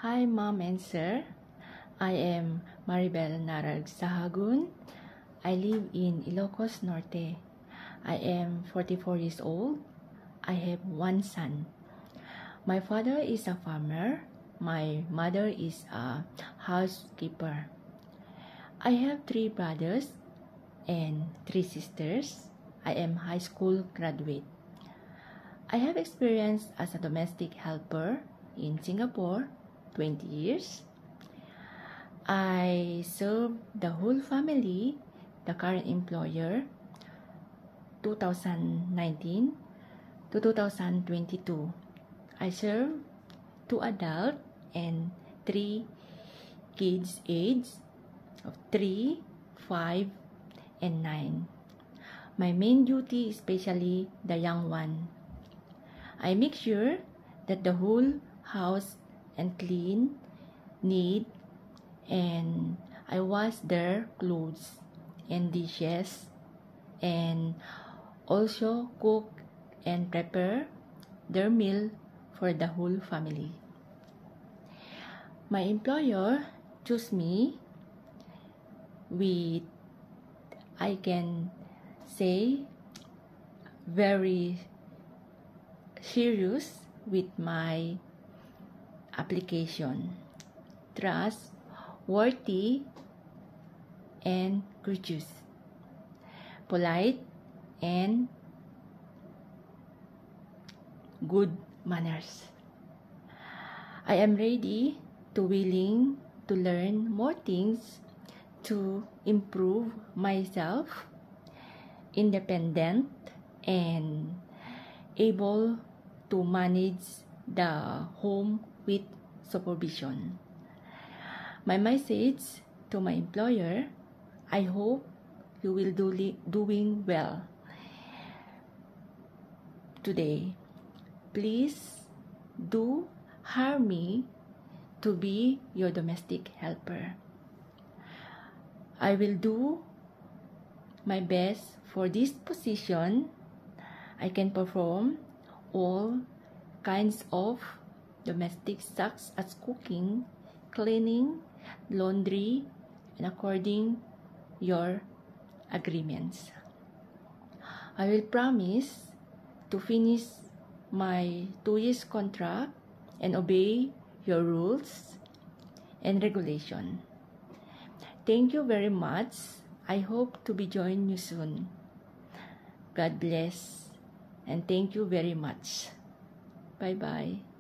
Hi, Mom and Sir. I am Maribel Narag Sahagun. I live in Ilocos Norte. I am 44 years old. I have one son. My father is a farmer. My mother is a housekeeper. I have 3 brothers and 3 sisters. I am high school graduate. I have experience as a domestic helper in Singapore, 20 years. I served the whole family, the current employer, 2019 to 2022. I served 2 adult and 3 kids age of 3, 5, and 9. My main duty, especially the young one. I make sure that the whole house and clean, neat, and I wash their clothes and dishes, and also cook and prepare their meal for the whole family. My employer chose me with, I can say, very serious with my application, trustworthy and courteous, polite and good manners. I am ready to willing to learn more things to improve myself, independent and able to manage the home with supervision. My message to my employer, I hope you will doing well today. Please do hire me to be your domestic helper. I will do my best for this position. I can perform all kinds of domestic tasks as cooking, cleaning, laundry, and according your agreements. I will promise to finish my 2 years contract and obey your rules and regulation. Thank you very much. I hope to be joining you soon. God bless and thank you very much. Bye-bye.